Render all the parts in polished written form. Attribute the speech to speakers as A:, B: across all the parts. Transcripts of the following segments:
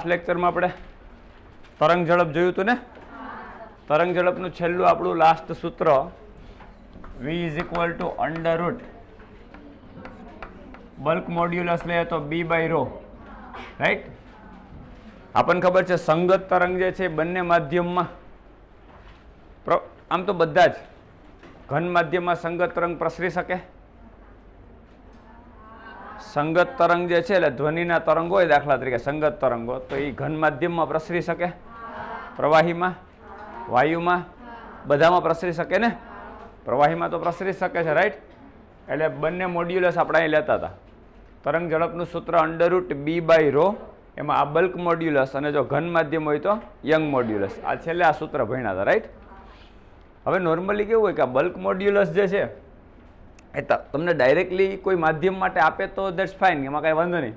A: Last lecture में આપણે તરંગ ઝડપ જોયું હતું ને તરંગ ઝડપનું છેલ્લું આપણું લાસ્ટ સૂત્ર v = બલ્ક મોડ્યુલસ લે તો b/ρ રાઈટ। આપણને ખબર છે સંગત તરંગ જે છે બંને માધ્યમમાં આમ તો બધા જ ઘન માધ્યમમાં સંગત તરંગ પ્રસરી શકે। संगत तरंग जे छे એટલે ધ્વનિના તરંગ હોય દાખલા તરીકે સંગત તરંગો તો એ ઘન માધ્યમમાં પ્રસરી શકે, પ્રવાહીમાં, વાયુમાં, બધામાં પ્રસરી શકે ને। પ્રવાહીમાં તો પ્રસરી શકે છે રાઈટ। એટલે બંને મોડ્યુલસ આપણે અહીં લેતા હતા। તરંગ ઝડપનું સૂત્ર √b/ρ એમાં આ બલ્ક મોડ્યુલસ અને જો ઘન માધ્યમ હોય તો યંગ મોડ્યુલસ આ છેલ્લે આ સૂત્ર ભણ્યા હતા રાઈટ। હવે નોર્મલી કેવું હોય કે આ બલ્ક મોડ્યુલસ જે છે એ તમને ડાયરેક્ટલી કોઈ માધ્યમ માટે આપે તો દેટ્સ ફાઇન, એમાં કાંઈ વાંધો નહીં,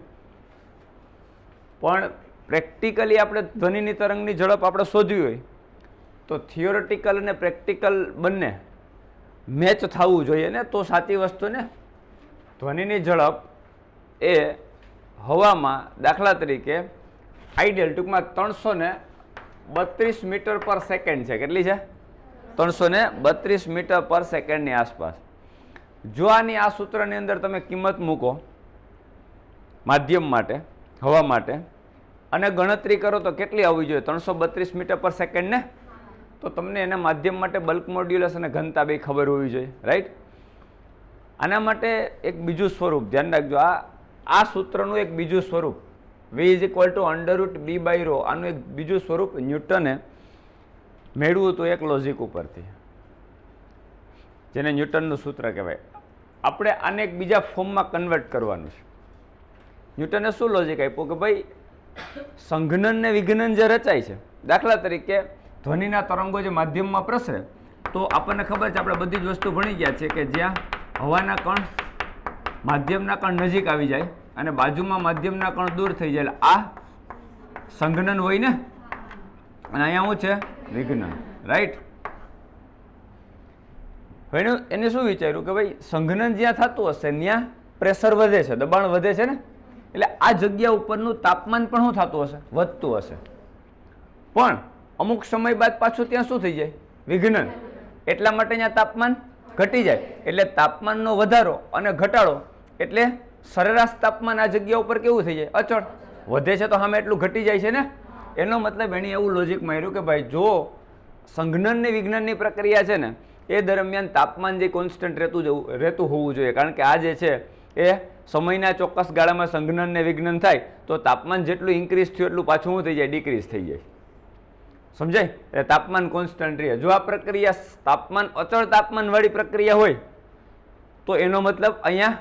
A: પણ પ્રેક્ટિકલી આપણે ધ્વનિની તરંગની ઝડપ આપણે શોધવી હોય તો થિયોરિટિકલ અને પ્રેક્ટિકલ બંને મેચ થવું જોઈએ ને તો સાચી વસ્તુ ને। ધ્વનિની ઝડપ એ હવામાં દાખલા તરીકે આઈડિયલ ટૂંકમાં 332 મીટર પર સેકન્ડ છે। કેટલી છે? 332 મીટર પર સેકન્ડની આસપાસ। જો આની આ સૂત્રની અંદર તમે કિંમત મૂકો માધ્યમ માટે, હવા માટે, અને ગણતરી કરો તો કેટલી આવવી જોઈએ? 332 મીટર પર સેકન્ડ ને। તો તમને એના માધ્યમ માટે બલ્ક મોડ્યુલસ અને ઘનતા બે ખબર હોવી જોઈએ રાઈટ। આના માટે એક બીજું સ્વરૂપ ધ્યાન રાખજો, આ સૂત્રનું એક બીજું સ્વરૂપ v √b/ρ આનું એક બીજું સ્વરૂપ ન્યૂટને મેળવ્યું હતું એક લોજિક ઉપરથી, જેને ન્યૂટનનું સૂત્ર કહેવાય। આપણે આને એક બીજા ફોર્મમાં કન્વર્ટ કરવાનું છે। ન્યૂટને શું લોજિક આપ્યું કે ભાઈ સંઘનન ને વિઘનન જે રચાય છે, દાખલા તરીકે ધ્વનિના તરંગો જે માધ્યમમાં પ્રસરે તો આપણને ખબર છે, આપણે બધી જ વસ્તુ ભણી ગયા છે કે જ્યાં હવાના કણ માધ્યમના કણ નજીક આવી જાય અને બાજુમાં માધ્યમના કણ દૂર થઈ જાય આ સંઘનન હોય ને, અને અહીંયા શું છે? વિઘનન રાઈટ। હવે એને શું વિચાર્યું કે ભાઈ સંઘનન જ્યાં થતું હશે ત્યાં પ્રેશર વધે છે, દબાણ વધે છે ને, એટલે આ જગ્યા ઉપરનું તાપમાન પણ શું થતું હશે? વધતું હશે। પણ અમુક સમય બાદ પાછું ત્યાં શું થઈ જાય? વિઘનન, એટલા માટે ત્યાં તાપમાન ઘટી જાય। એટલે તાપમાનનો વધારો અને ઘટાડો એટલે સરેરાશ તાપમાન આ જગ્યા ઉપર કેવું થઈ જાય? અચળ। વધે છે તો સામે એટલું ઘટી જાય છે ને। એનો મતલબ એણે એવું લોજિક માર્યું કે ભાઈ જો સંઘનન ને વિજ્ઞાનની પ્રક્રિયા છે ને એ દરમિયાન તાપમાન જે કોન્સ્ટન્ટ રહેતું હોવું જોઈએ, કારણ કે આ જે છે એ સમયના ચોક્કસ ગાળામાં સંઘનન ને વિઘ્નન થાય તો તાપમાન જેટલું ઇન્ક્રીઝ થયું એટલું પાછું શું થઈ જાય? ડિક્રીઝ થઈ જાય, સમજાય? એટલે તાપમાન કોન્સ્ટન્ટ રહે। જો આ પ્રક્રિયા તાપમાન અચળ તાપમાનવાળી પ્રક્રિયા હોય તો એનો મતલબ અહીંયા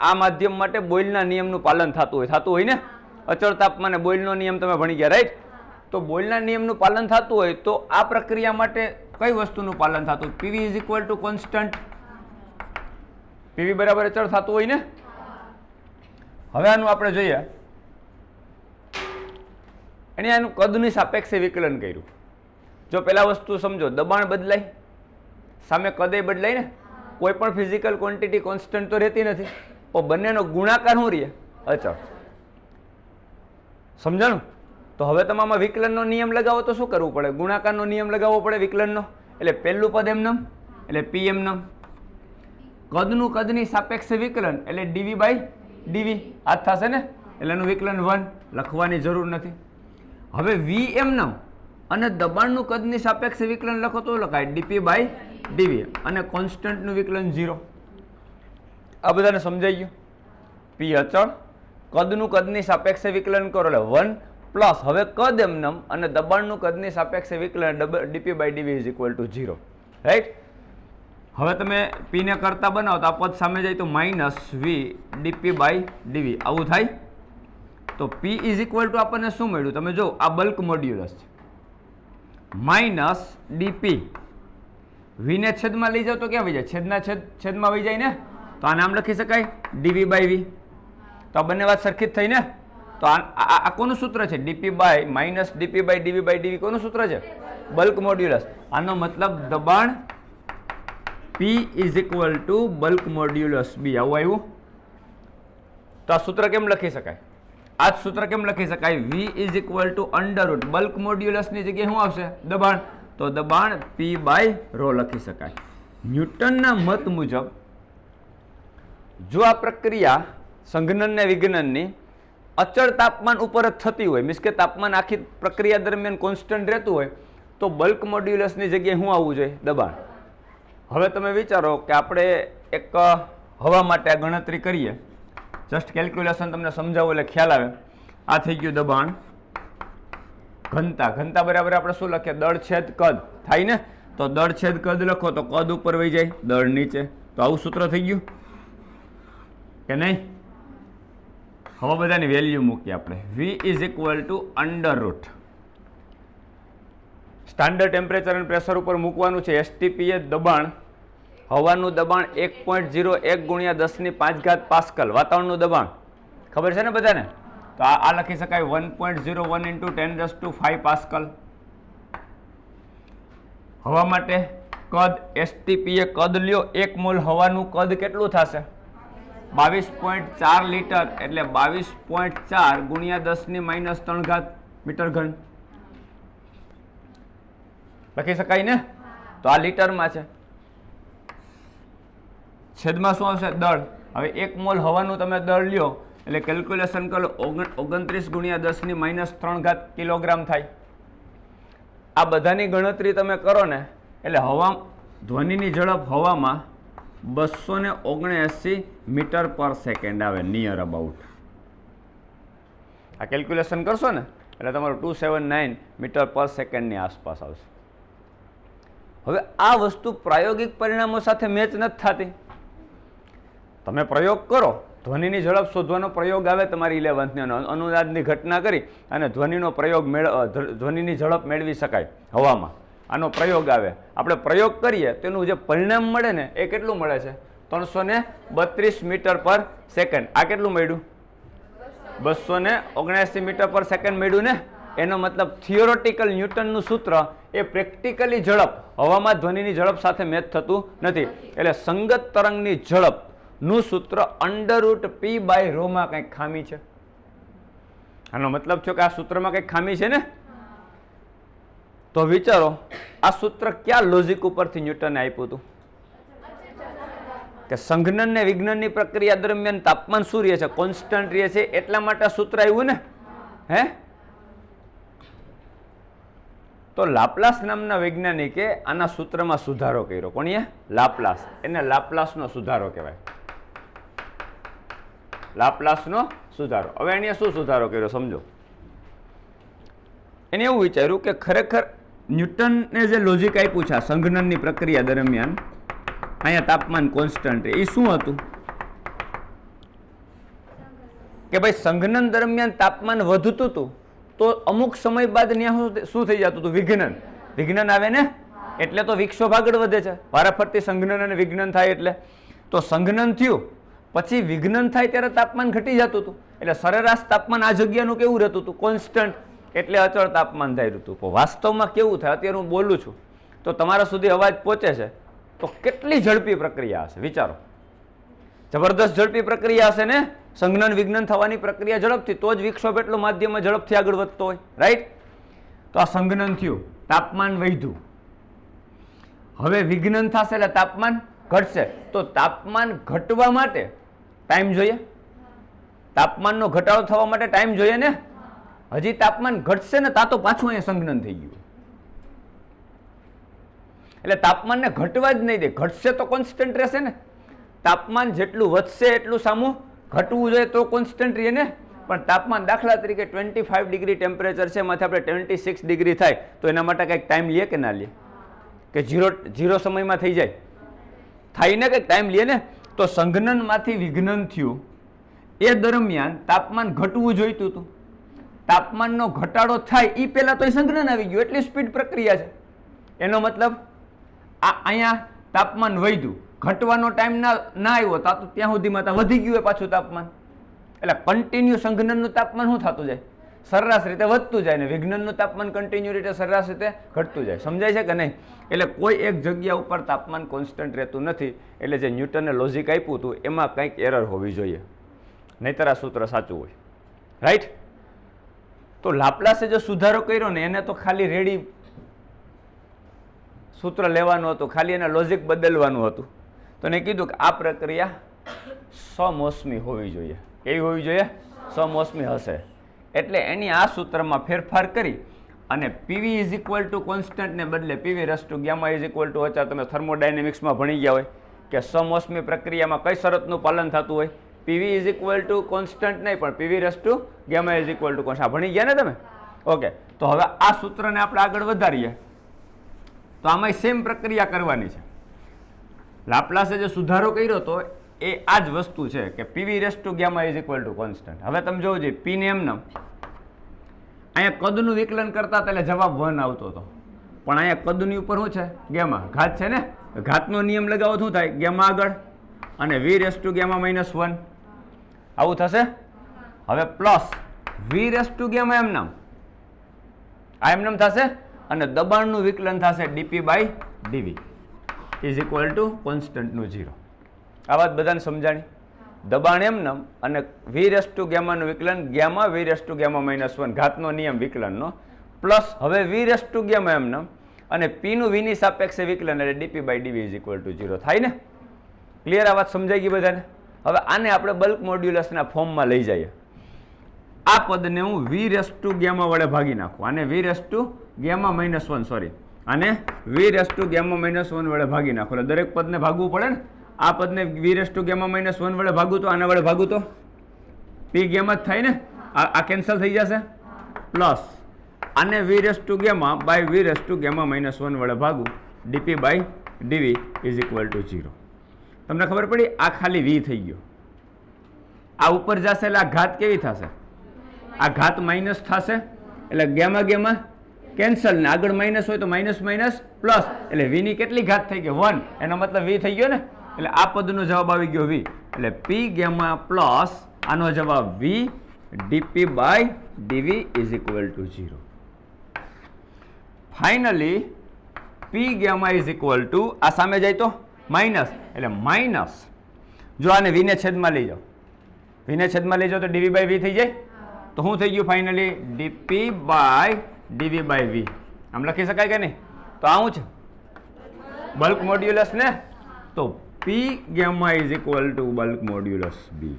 A: આ માધ્યમ માટે બોયલના નિયમનું પાલન થતું હોય ને। અચળ તાપમાને બોયલનો નિયમ તમે ભણી ગયા રાઈટ। તો બોયલના નિયમનું પાલન થતું હોય તો આ પ્રક્રિયા માટે કઈ વસ્તુનું પાલન થતું? PV = કોન્સ્ટન્ટ, PV બરાબર અચળ થતું હોય ને। હવે આનું આપણે જોઈએ, એને આનું કદની સાપેક્ષે વિકલન કર્યું। જો પેલા વસ્તુ સમજો, દબાણ બદલાય સામે કદે બદલાય ને। કોઈ પણ ફિઝિકલ ક્વોન્ટિટી કોન્સ્ટન્ટ તો રહેતી નથી, પણ બંનેનો ગુણાકાર શું રહે? અચળ। સમજાણું? તો હવે તમે આમાં વિકલનનો નિયમ લગાવો તો શું કરવું પડે? ગુણાકારનો નિયમ લગાવવો પડે વિકલનનો। એટલે પહેલું પદ એમનેમ એટલે પી એમનેમ, કદનું કદની સાપેક્ષે વિકલન એટલે dv/dv આ થશે ને, એટલે એનું વિકલન 1 લખવાની જરૂર નથી। હવે v એમનેમ અને દબાણનું કદની સાપેક્ષે વિકલન લખો તો લખાય dp/dv અને કોન્સ્ટન્ટનું વિકલન 0। આ બધાને સમજાઈ ગયું? p અચળ, કદનું કદની સાપેક્ષે વિકલન કરો એટલે 1 પ્લસ હવે કદ એમનેમ અને દબાણનું કદની સાપેક્ષે વિકલન dp/dv = 0 રાઈટ। હવે તમે p ને કરતા બનાવો તો આ પદ સામે જાય તો -v dp/dv આવું થાય। તો p = આપણને શું મળ્યું? તમે જો આ બલ્ક મોડ્યુલસ છે -dp, v ને છેદમાં લઈ જાઓ તો ક્યાં વહી જાય? છેદમાં વહી જાય ને, તો આ નામ લખી શકાય dv/v। તો આ બંને વાત સરખી જ થઈ ને। તો આ કોનું સૂત્ર છે? -dp/dv/dv કોનું સૂત્ર છે? Bulk modulus. આનો મતલબ દબાણ P = બલ્ક મોડ્યુલસ B આવું આવ્યું। તો આ સૂત્ર કેમ લખી શકાય? આ જ સૂત્ર કેમ લખી શકાય? V is equal to under root bulk મોડ્યુલસની જગ્યાએ શું આવશે? દબાણ. તો દબાણ P બાય ρ લખી શકાય. ન્યૂટનના મત મુજબ જો આ પ્રક્રિયા સંઘનન ને વિઘનનની અચળ તાપમાન ઉપર જ થતી હોય, મીન્સ કે તાપમાન આખી પ્રક્રિયા દરમિયાન કોન્સ્ટન્ટ રહેતું હોય, તો બલ્ક મોડ્યુલસની જગ્યાએ શું આવવું જોઈએ? દબાણ. હવે તમે વિચારો કે આપણે એક હવા માટે આ ગણતરી કરીએ, જસ્ટ કેલ્ક્યુલેશન તમને સમજાવું એટલે ખ્યાલ આવે. આ થઈ ગયું દબાણ. ઘનતા, ઘનતા બરાબર આપણે શું લખીએ? દળ છેદ કદ થાય ને, તો દળ છેદ કદ લખો તો કદ ઉપર વહી જાય, દળ નીચે. તો આવું સૂત્ર થઈ ગયું કે નહીં? હવે બધાની વેલ્યુ મૂકીએ આપણે. V is equal to under route standard temperature અને પ્રેશર ઉપર મૂકવાનું છે. STP એ દબાણ, હવાનું દબાણ 1.01 ગુણ્યા 10⁵ પાસ્કલ. વાતાવરણનું દબાણ ખબર છે ને બધાને? તો આ લખી શકાય 1.01 ઇન્ટુ 10⁵ પાસ્કલ. હવા માટે કદ STP એ કદ લ્યો, 1 મોલ હવાનું કદ કેટલું થશે? 22.4 લીટર, એટલે 22.4 ગુણ્યા 10⁻³ મીટર ઘન લખી શકાય ને? તો આ લીટરમાં છે, છેદમાં શું આવશે? દળ. હવે 1 મોલ હવાનું તમે દળ લ્યો એટલે કેલ્ક્યુલેશન કરો, 29 ગુણ્યા 10⁻³ કિલોગ્રામ થાય. આ બધાની ગણતરી તમે કરો ને એટલે હવા ધ્વનિની ઝડપ હવામાં 279 મીટર પર સેકન્ડ આવે, નિયર અબાઉટ. આ કેલ્ક્યુલેશન કરશો ને એટલે તમારું 279 મીટર પર સેકન્ડની આસપાસ આવશે. હવે આ વસ્તુ પ્રાયોગિક પરિણામો સાથે મેચ નથી થતી. તમે પ્રયોગ કરો, ધ્વનિની ઝડપ શોધવાનો પ્રયોગ આવે તમારી 11th અનુનાદની ઘટના કરી અને ધ્વનિનો પ્રયોગ ધ્વનિની ઝડપ મેળવી શકાય હવામાં. આનો પ્રયોગ આવે, આપણે પ્રયોગ કરીએ તેનું જે પરિણામ મળે ને એ કેટલું મળે છે? 332 મીટર પર સેકન્ડ. આ કેટલું મળ્યું? 279 મીટર પર સેકન્ડ મળ્યું ને? એનો મતલબ થિયોરેટિકલ ન્યૂટનનું સૂત્ર એ પ્રેક્ટિકલી ઝડપ હવામાં ધ્વનિની ઝડપ સાથે મેચ થતું નથી. એટલે સંગત તરંગની ઝડપનું સૂત્ર અંડર રૂટ P બાય ρ માં કંઈક ખામી છે. આનો મતલબ છે કે આ સૂત્રમાં કંઈક ખામી છે ને? તો વિચારો આ સૂત્ર ક્યાં લોજિક ઉપરથી ન્યૂટને આપ્યું હતું? કે સંઘનન ને વિઘ્નનની પ્રક્રિયા દરમિયાન તાપમાન શું રહે છે? કોન્સ્ટન્ટ રહે છે, એટલા માટે સૂત્ર આવ્યું ને. હે? તો લાપ્લાસ નામના વૈજ્ઞાનિકે આના સૂત્રમાં સુધારો કર્યો. કોણીએ? લાપ્લાસ. એને લાપ્લાસનો સુધારો કહેવાય. લાપ્લાસનો સુધારો. હવે એને શું સુધારો કર્યો સમજો. એને એવું વિચાર્યું કે ખરેખર ન્યૂટને જે લોજિક આપ્યું છે સંઘનનની પ્રક્રિયા દરમિયાન અહીંયા તાપમાન કોન્સ્ટન્ટ એ શું હતું? કે ભાઈ સંઘનન દરમિયાન તાપમાન વધતું હતું તો અમુક સમય બાદ ત્યાં શું થઈ જતું હતું? વિઘ્નન. વિઘ્નન આવે ને એટલે તો વિક્ષોભ આગળ વધે છે. વારાફરતી સંઘનન અને વિઘ્નન થાય એટલે. તો સંઘનન થયું પછી વિઘ્નન થાય ત્યારે તાપમાન ઘટી જતું હતું. એટલે સરેરાશ તાપમાન આ જગ્યાનું કેવું રહેતું હતું? કોન્સ્ટન્ટ. એટલે અચળ તાપમાન થાય હતું. વાસ્તવમાં કેવું થાય? અત્યારે હું બોલું છું તો તમારા સુધી અવાજ પહોંચે છે તો કેટલી ઝડપી પ્રક્રિયા હશે વિચારો. જબરદસ્ત ઝડપી પ્રક્રિયા હશે ને? સંઘનન વિઘ્નન થવાની પ્રક્રિયા ઝડપથી, તો જ વિક્ષોભ એટલો માધ્યમમાં ઝડપથી આગળ વધતો હોય, રાઈટ? તો આ સંઘનન થયું, તાપમાન વધ્યું. હવે વિઘ્નન થશે એટલે તાપમાન ઘટશે. તો તાપમાન ઘટવા માટે ટાઈમ જોઈએ. તાપમાનનો ઘટાડો થવા માટે ટાઈમ જોઈએ ને? હજી તાપમાન ઘટશે ને તા તો પાછું અહીંયા સંઘનન થઈ ગયું. એટલે તાપમાનને ઘટવા જ નહીં દે. ઘટશે તો કોન્સ્ટન્ટ રહેશે ને. તાપમાન જેટલું વધશે એટલું સામું ઘટવું જોઈએ તો કોન્સ્ટન્ટ રહે ને. પણ તાપમાન દાખલા તરીકે 25 ડિગ્રી ટેમ્પરેચર છે, એમાંથી આપણે 26 ડિગ્રી થાય તો એના માટે કંઈક ટાઈમ લે કે ના લે? કે ઝીરો સમયમાં થઈ જાય? થાય ને, કંઈક ટાઈમ લે ને. તો સંઘનનમાંથી વિઘ્નન થયું એ દરમિયાન તાપમાન ઘટવું જોઈતું હતું. તાપમાનનો ઘટાડો થાય એ પહેલા તો એ સંઘનન આવી ગયું. એટલી સ્પીડ પ્રક્રિયા છે. એનો મતલબ અહીંયા તાપમાન વધ્યું, ઘટવાનો ટાઈમ ના આવ્યો તો ત્યાં સુધીમાં વધી ગયું હોય પાછું તાપમાન. એટલે કન્ટિન્યુ સંઘનનનું તાપમાન શું થતું જાય? સરેરાશ રીતે વધતું જાય ને વિઘ્નનનું તાપમાન કન્ટિન્યુ રીતે સરેરાશ રીતે ઘટતું જાય. સમજાય છે કે નહીં? એટલે કોઈ એક જગ્યા ઉપર તાપમાન કોન્સ્ટન્ટ રહેતું નથી. એટલે જે ન્યૂટને લોજિક આપ્યું હતું એમાં કંઈક એરર હોવી જોઈએ, નહીતર આ સૂત્ર સાચું હોય. રાઈટ? તો લાપ્લાસે જો સુધારો કર્યો ને એને તો ખાલી રેડી સૂત્ર લેવાનું હતું, ખાલી એના લોજિક બદલવાનું હતું. તો એને કીધું કે આ પ્રક્રિયા સમોષ્મી હોવી જોઈએ. કેવી હોવી જોઈએ? સમોષ્મી હશે. એટલે એની આ સૂત્રમાં ફેરફાર કરી અને પીવી ઇઝ ઇક્વલ ટુ કોન્સ્ટન્ટને બદલે P V raise to gamma is equal to, અત્યારે તમે થર્મોડાયનેમિક્સમાં ભણી ગયા હોય કે સમોષ્મી પ્રક્રિયામાં કઈ શરતનું પાલન થતું હોય? P V is equal to constant નહીં, પણ P V raise to gamma is equal to constant. ભણી ગયા ને તમે? ઓકે. તો હવે આ સૂત્રને આપણે આગળ વધારીએ તો આમાં સેમ પ્રક્રિયા કરવાની છે. લાપ્લાસે જે સુધારો કર્યો તો એ આ જ વસ્તુ છે કે PV race to gamma is equal to constant. હવે તમે જોવો જોઈએ પી ને એમને અહીંયા કદનું વિકલન કરતા હતા એટલે જવાબ 1 આવતો હતો, પણ અહીંયા કદની ઉપર શું છે? ગામા. ઘાત છે ને, ઘાતનો નિયમ લગાવો શું થાય? ગામા આગળ અને વી રેસ ટુ ગામા -1 આવું થશે. હવે plus v raise to gamma એમનામ આ એમનામ થશે અને દબાણનું વિકલન થશે dp by ડીવી is equal to કોન્સ્ટન્ટનું 0. આ વાત બધાને સમજાણી? દબાણ એમનામ અને વી રેસ ટુ ગામાનું વિકલન gamma V raise to gamma -1 ઘાતનો નિયમ વિકલનનો પ્લસ હવે વી રેસ ટુ ગામા એમનામ અને પી નું વીની સાપેક્ષે વિકલન એટલે D P by ડીવી is equal to 0 થાય ને? ક્લિયર? આ વાત સમજાઈ ગઈ બધાને? હવે આને આપણે બલ્ક મોડ્યુલસના ફોર્મમાં લઈ જઈએ. આ પદને હું વી રેસ ટુ ગામા વડે ભાગી નાખું, આને v raise to gamma -1 sorry આને વી રેસ ટુ ગામા -1 વડે ભાગી નાખો એટલે દરેક પદને ભાગવું પડે ને. આ પદને વી રેસ ટુ ગામા -1 વડે ભાગું તો આના વડે ભાગું તો પી ગામા જ થાય ને, આ કેન્સલ થઈ જશે. પ્લસ આને v raise to gamma by v raise to gamma -1 વડે ભાગું dp by ડીવી is equal to 0. તમને ખબર પડી? આ ખાલી વી થઈ ગયો, આ ઉપર જશે એટલે આ ઘાત કેવી થશે? આ ઘાત માઇનસ થશે એટલે ગામા ગામા કેન્સલ ને આગળ માઇનસ હોય તો માઇનસ માઇનસ પ્લસ એટલે વી ની કેટલી ઘાત થઈ ગઈ? 1. એનો મતલબ વી થઈ ગયો ને, એટલે આ પદનો જવાબ આવી ગયો વી. એટલે પી ગામા પ્લસ આનો જવાબ v dp by ડીવી is equal to 0. Finally p gamma is equal to આ સામે જાય તો માઇનસ એટલે માઇનસ, જો આને વી ને છેદમાં લઈ જાઓ, વી ને છેદમાં લઈ જાઓ તો ડીવી બાય વી થઈ જાય. તો શું થઈ ગયું finally? D P by D V by V. આમ લખી શકાય કે નહીં? તો આવું છે બલ્ક મોડ્યુલસ ને, તો p gamma is equal to bulk modulus B.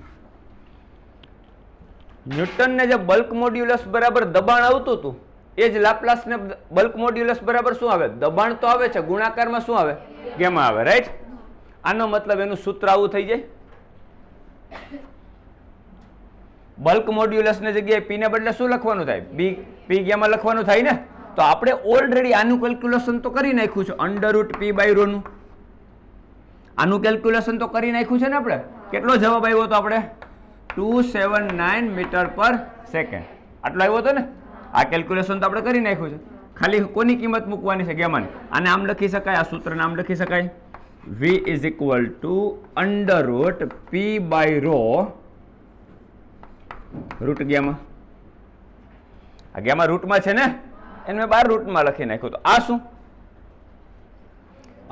A: ન્યૂટનને જે બલ્ક મોડ્યુલસ બરાબર દબાણ આવતું હતું એ જ લાપ્લાસને બલ્ક મોડ્યુલસ બરાબર શું આવે? દબાણ તો આવે છે, ગુણાકારમાં શું આવે? ગામા આવે. રાઈટ? આનો મતલબ એનું સૂત્ર આવું થઈ જાય. બલ્ક મોડ્યુલસ ની જગ્યાએ પી ને બદલે શું લખવાનું થાય? પી ગામા લખવાનું થાય ને. તો આપણે ઓલરેડી આનું કેલ્ક્યુલેશન તો કરી નાખ્યું છે, અંડરરૂટ પી બાય રો નું આનું કેલ્ક્યુલેશન તો કરી નાખ્યું છે ને આપણે. કેટલો જવાબ આવ્યો હતો આપણે? 279 મીટર પર સેકન્ડ આટલો આવ્યો હતો ને. આ કેલ્ક્યુલેશન તો આપણે કરી નાખ્યું છે, ખાલી કોની કિંમત મૂકવાની છે? ગામાની. આને આમ લખી શકાય, આ સૂત્રને આમ લખી શકાય, v is equal to under root P by rho root gamma. આ ગામા રૂટમાં છે ને, એને મેં 12 રૂટમાં લખી નાખ્યું. તો આ શું?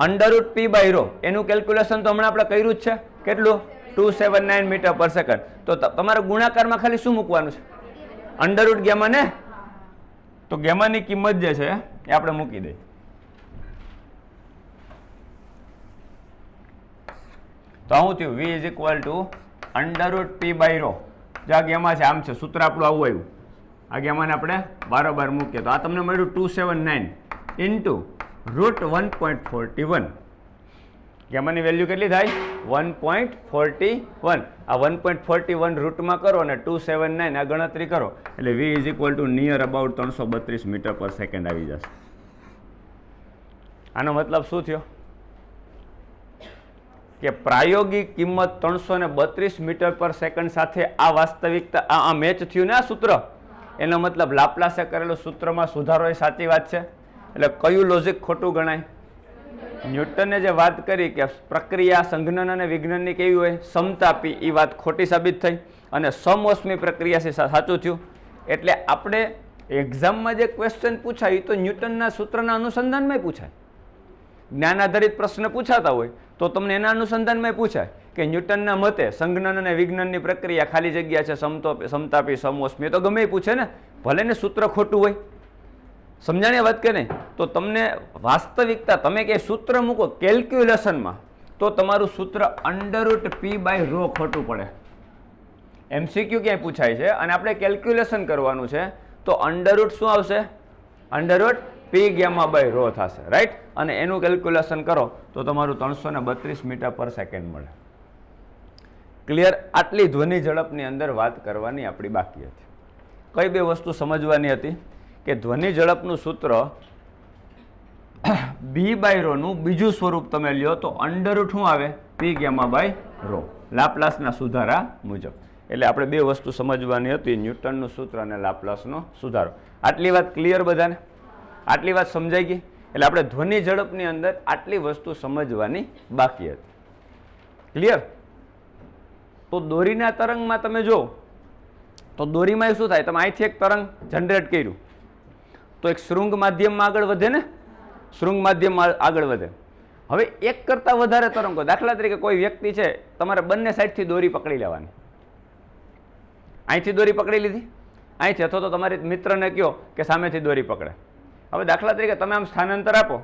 A: અંડરરૂટ પી બાય રો એનું કેલ્ક્યુલેશન તો હમણાં આપણે કર્યું જ છે. કેટલું? 279 મીટર પર સેકન્ડ. તો તમારે ગુણાકારમાં ખાલી શું મૂકવાનું છે? અંડરરૂટ ગામા ને. તો ગામાની કિંમત જે છે એ આપણે મૂકી દઈએ. તો શું થયું? v is equal to under root P by rho. જે આ ગામા છે આમ છે, સૂત્ર આપણું આવું આવ્યું. આ ગામાને આપણે બરાબર મૂકીએ તો આ તમને મળ્યું 279 ઇન્ટુ રૂટ 1.41. ગામાની વેલ્યુ કેટલી થાય? 1.41. આ 1.41 રૂટમાં કરો અને 279 આ ગણતરી કરો એટલે v is equal to near about 332 metre પર સેકન્ડ આવી જશે. આનો મતલબ શું થયો? કે પ્રાયોગિક કિંમત 332 મીટર પર સેકન્ડ સાથે આ વાસ્તવિકતા આ મેચ થયું ને આ સૂત્ર. એનો મતલબ લાપ્લાસે કરેલું સૂત્રમાં સુધારો એ સાચી વાત છે. એટલે કયું લોજિક ખોટું ગણાય? ન્યૂટને જે વાત કરી કે પ્રક્રિયા સંઘનન અને વિઘ્નનની કેવી હોય? સમતાપી. એ વાત ખોટી સાબિત થઈ અને સમોષ્મી પ્રક્રિયા સાચું થયું. એટલે આપણે એક્ઝામમાં જે ક્વેશ્ચન પૂછાય એ તો ન્યૂટનના સૂત્રના અનુસંધાનમાં પૂછાય. જ્ઞાન આધારિત પ્રશ્ન પૂછાતા હોય તો તમને એના અનુસંધાનમાં પૂછાય કે ન્યૂટનના મતે સંજ્ઞાન અને વિજ્ઞાનની પ્રક્રિયા ખાલી જગ્યા છે, સમતાપી, સમોષ્મી, તો ગમે એ પૂછે ને, ભલે ને સૂત્ર ખોટું હોય. સમજાણી વાત કે નહીં? તો તમને વાસ્તવિકતા, તમે કે સૂત્ર મૂકો કેલ્ક્યુલેશનમાં તો તમારું સૂત્ર √p/ρ ખોટું પડે. MCQ ક્યાંય પૂછાય છે અને આપણે કેલ્ક્યુલેશન કરવાનું છે તો √ શું આવશે? √p⁻ρ થશે, રાઈટ? અને એનું કેલ્ક્યુલેશન કરો તો તમારું 332 મીટર પર સેકન્ડ મળે. ક્લિયર? આટલી ધ્વનિ ઝડપની અંદર વાત કરવાની આપણી બાકી હતી. કઈ બે વસ્તુ સમજવાની હતી? કે ધ્વનિ ઝડપનું સૂત્ર b/ρ નું બીજું સ્વરૂપ તમે લ્યો તો √ શું આવે? p⁻ρ, લાપ્લાસના સુધારા મુજબ. એટલે આપણે બે વસ્તુ સમજવાની હતી, ન્યૂટનનું સૂત્ર અને લાપ્લાસનો સુધારો. આટલી વાત ક્લિયર બધાને? આટલી વાત સમજાઈ ગઈ? એટલે આપણે ધ્વનિ ઝડપની અંદર આટલી વસ્તુ સમજવાની બાકી હતી. ક્લિયર? તો દોરીના તરંગમાં તમે જો તો દોરીમાં શું થાય? તમે અહીંથી એક તરંગ જનરેટ કર્યું તો એક શૃંગ માધ્યમમાં આગળ વધે ને, શૃંગ માધ્યમમાં આગળ વધે. હવે એક કરતાં વધારે તરંગો, દાખલા તરીકે કોઈ વ્યક્તિ છે, તમારે બંને સાઈડથી દોરી પકડી લેવાની. અહીંથી દોરી પકડી લીધી, અહીંથી, અથવા તો તમારી મિત્રને કહો કે સામેથી દોરી પકડે. હવે દાખલા તરીકે તમે આમ સ્થાનાંતર આપો,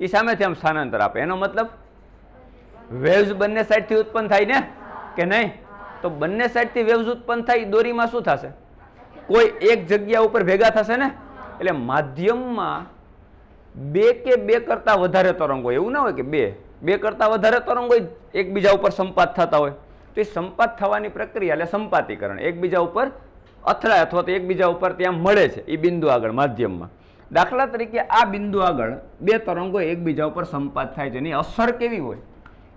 A: એ સામેથી આમ સ્થાનાંતર આપે, એનો મતલબ વેવ્સ બંને સાઈડથી ઉત્પન્ન થાય ને કે નહીં? તો બંને સાઈડથી વેવ્સ ઉત્પન્ન થાય, દોરીમાં શું થશે? કોઈ એક જગ્યા ઉપર ભેગા થશે ને. એટલે માધ્યમમાં બે કે બે કરતાં વધારે તરંગો, એવું ના હોય કે બે કરતાં વધારે તરંગો એકબીજા ઉપર સંપાત થતા હોય, તો એ સંપાત થવાની પ્રક્રિયા એટલે સંપાતીકરણ, એકબીજા ઉપર અથડાય અથવા તો એકબીજા ઉપર ત્યાં મળે છે એ બિંદુ આગળ માધ્યમમાં. દાખલા તરીકે આ બિંદુ આગળ બે તરંગો એકબીજા ઉપર સંપાત થાય છે, એની અસર કેવી હોય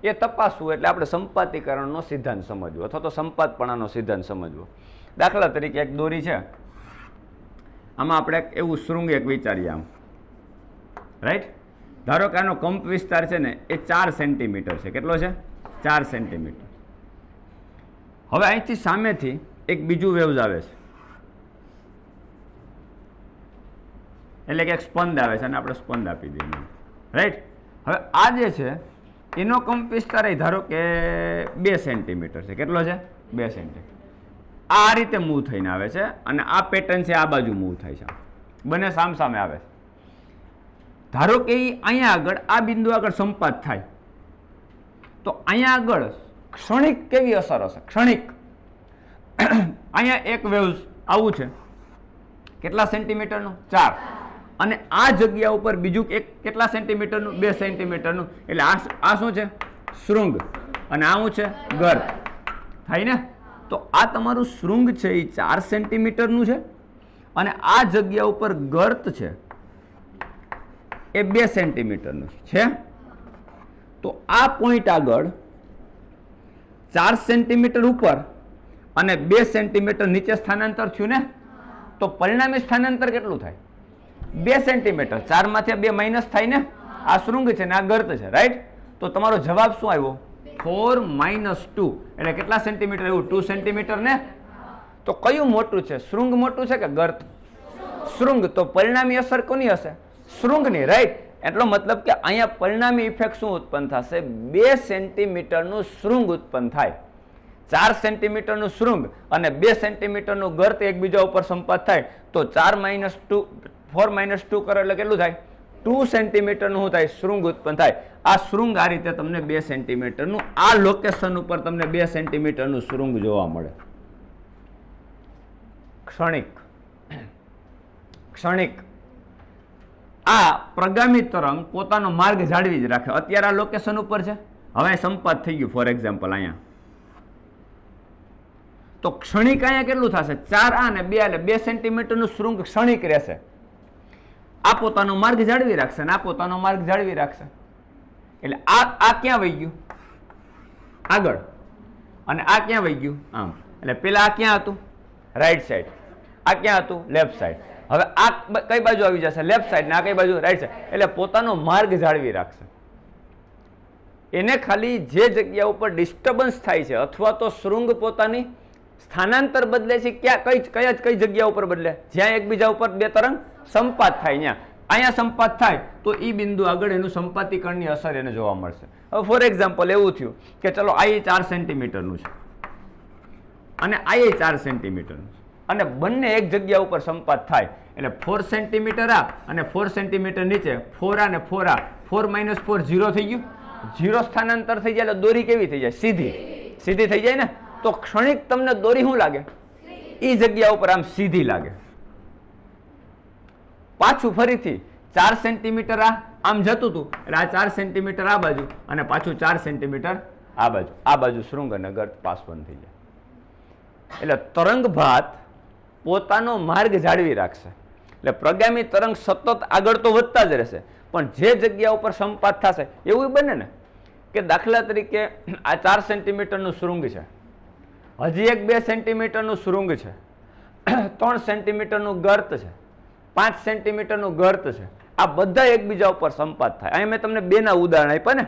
A: એ તપાસવું. એટલે આપણે સંપાતીકરણનો સિદ્ધાંત સમજવો અથવા તો સંપાતપણાનો સિદ્ધાંત સમજવો. દાખલા તરીકે એક દોરી છે, આમાં આપણે એવું શૃંગ એક વિચારીએ આમ, રાઈટ? ધારો કે આનો કંપ વિસ્તાર છે ને એ 4 સેન્ટીમીટર છે. કેટલો છે? 4 સેન્ટીમીટર. હવે અહીંથી સામેથી એક બીજું વેવ્સ આવે છે, એટલે કે એક સ્પંદ આવે છે અને આપણે સ્પંદ આપી દઈએ, રાઈટ? હવે આ જે છે એનો કંપ વિસ્તાર એ ધારો કે 2 સેન્ટીમીટર છે. કેટલો છે? 2 સેન્ટીમીટર. આ રીતે મૂવ થઈને આવે છે અને આ પેટર્ન છે, આ બાજુ મૂવ થાય છે, બંને સામ સામે આવે છે. ધારો કે અહીંયા આગળ આ બિંદુ આગળ સંપાત થાય તો અહીંયા આગળ ક્ષણિક કેવી અસર હશે? ક્ષણિક. અહીંયા એક વેવ્સ આવું છે, કેટલા સેન્ટીમીટરનું? 4. અને આ જગ્યા ઉપર બીજું એક કેટલા સેન્ટીમીટરનું? 2 સેન્ટીમીટરનું. એટલે આ શું છે? શૃંગ. અને આ શું છે? ગર્ત. થાય ને? તો આ તમારું શૃંગ છે એ 4 સેન્ટીમીટરનું છે અને આ જગ્યા ઉપર ગર્ત છે એ 2 સેન્ટીમીટરનું છે. તો આ પોઈન્ટ આગળ 4 સેન્ટીમીટર ઉપર અને 2 સેન્ટીમીટર નીચે સ્થાનાંતર થયું ને, તો પરિણામી સ્થાનાંતર કેટલું થાય? 2 સેન્ટીમીટર. 4 માંથી 2 માઇનસ થાય ને. આ શૃંગ છે ને આ ગર્ત છે, રાઈટ? તો તમારો જવાબ શું આવ્યો? 4 - 2 એટલે કેટલા સેન્ટીમીટર? એવું 2 સેન્ટીમીટર ને. તો કયું મોટું છે? શૃંગ મોટું છે કે ગર્ત? શૃંગ. તો પરિણામી અસર કોની હશે? શૃંગની, રાઈટ? એટલો મતલબ કે અહીંયા પરિણામી ઇફેક્ટ શું ઉત્પન્ન થશે? 2 સેન્ટીમીટરનું શૃંગ ઉત્પન્ન થાય. 4 સેન્ટીમીટરનું શૃંગ અને 2 સેન્ટીમીટરનું ગર્ત એકબીજા ઉપર સંપાત થાય તો 4 - 2 4 - 2 કરો એટલે કેટલું થાય? 2 સેન્ટીમીટરનું શું થાય? શૃંગ ઉત્પન્ન થાય. આ શૃંગ આ રીતે તમને 2 સેન્ટીમીટરનું, આ લોકેશન ઉપર તમને 2 સેન્ટીમીટરનું શૃંગ જોવા મળે. ક્ષણિક. ક્ષણિક. આ પ્રગામી તરંગ પોતાનો માર્ગ જાળવી જ રાખે. અત્યારે આ લોકેશન ઉપર છે, હવે સંપાત થઈ ગયું ફોર એક્ઝામ્પલ અહીંયા, તો ક્ષણિક અહીંયા કેટલું થશે? 4 અને 2 એટલે 2 સેન્ટીમીટરનું શૃંગ ક્ષણિક રહેશે. આ પોતાનો માર્ગ જાળવી રાખશે અને આ પોતાનો માર્ગ જાળવી રાખશે. એટલે આ ક્યાં વહી ગયું? આગળ. અને આ ક્યાં વહી ગયું? આમ. એટલે પેલા આ ક્યાં હતું? Right side. આ ક્યાં હતું? Left side. હવે આ કઈ બાજુ આવી જશે? Left side. ને આ કઈ બાજુ? Right side. એટલે પોતાનો માર્ગ જાળવી રાખશે. એને ખાલી જે જગ્યા ઉપર ડિસ્ટર્બન્સ થાય છે અથવા તો શૃંગ પોતાની સ્થાનાંતર બદલે છે, કઈ જગ્યા ઉપર બદલે? જ્યાં એકબીજા ઉપર 2 તરંગ સંપાત થાય, ત્યાં અહીંયા સંપાત થાય તો એ બિંદુ આગળ એનું સંપાતીકરણની અસર એને જોવા મળશે. હવે ફોર એક્ઝામ્પલ એવું થયું કે ચલો આ 4 સેન્ટીમીટરનું છે અને આ 4 સેન્ટીમીટરનું છે અને બંને એક જગ્યા ઉપર સંપાત થાય એટલે 4 સેન્ટીમીટર આ અને 4 સેન્ટીમીટર નીચે 4 આ ને 4 આ 4 - 4 0 થઈ ગયું. 0 સ્થાનાંતર થઈ જાય એટલે દોરી કેવી થઈ જાય? સીધી થઈ જાય ને. તો ક્ષણિક તમને દોરી શું લાગે? એ જગ્યા ઉપર આમ સીધી લાગે. પાછું ફરીથી 4 સેન્ટીમીટર આમ જતું હતું એટલે આ 4 સેન્ટીમીટર આ બાજુ અને પાછું 4 સેન્ટીમીટર આ બાજુ શૃંગ અને ગર્ત પાસ બંધ થઈ જાય. એટલે તરંગ ભાત પોતાનો માર્ગ જાળવી રાખશે. એટલે પ્રગામી તરંગ સતત આગળ તો વધતા જ રહેશે, પણ જે જગ્યા ઉપર સંપાત થશે એવું બને ને કે દાખલા તરીકે આ 4 સેન્ટીમીટરનું શૃંગ છે, હજી એક 2 સેન્ટીમીટરનું શૃંગ છે, 3 સેન્ટીમીટરનું ગર્ત છે, 5 સેન્ટીમીટરનું ગર્ત છે. આ બધા એકબીજા ઉપર સંપાત થાય. અહીં મેં તમને 2ના ઉદાહરણ આપ્યા ને.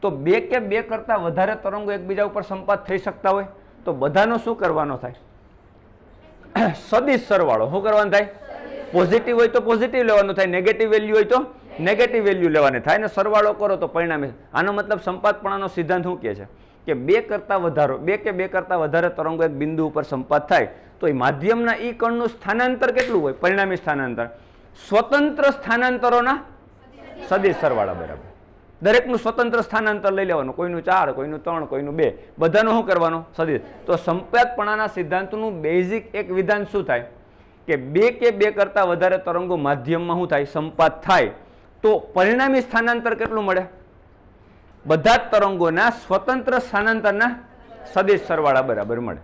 A: તો 2 કે 2 કરતા વધારે તરંગો એકબીજા ઉપર સંપાત થઈ શકતા હોય તો બધાનો શું કરવાનો થાય? સદિશ સરવાળો. શું કરવાનો થાય? પોઝિટિવ હોય તો પોઝિટિવ લેવાનું થાય, નેગેટિવ વેલ્યુ હોય તો નેગેટિવ વેલ્યુ લેવાની થાય ને સરવાળો કરો તો પરિણામે. આનો મતલબ સંપાતપણાનો સિદ્ધાંત શું કહે છે કે 2 કે 2 કરતા વધારે તરંગો એક બિંદુ ઉપર સંપાત થાય તો એ માધ્યમના ઈ કણનું સ્થાનાંતર કેટલું હોય? પરિણામી સ્થાનાંતર સ્વતંત્ર સ્થાનાંતરોના સદિશ સરવાળા બરાબર. દરેકનું સ્વતંત્ર સ્થાનાંતર લઈ લેવાનું, કોઈનું 4, કોઈનું 3, કોઈનું 2, બધાનું શું કરવાનું? સદિશ. તો સંપાતપણાના સિદ્ધાંતનું બેઝિક એક વિધાન શું થાય કે 2 કે 2 કરતા વધારે તરંગો માધ્યમમાં શું થાય? સંપાત થાય તો પરિણામી સ્થાનાંતર કેટલું મળે? બધા જ તરંગોના સ્વતંત્ર સ્થાનાંતરના સદિશ સરવાળા બરાબર મળે.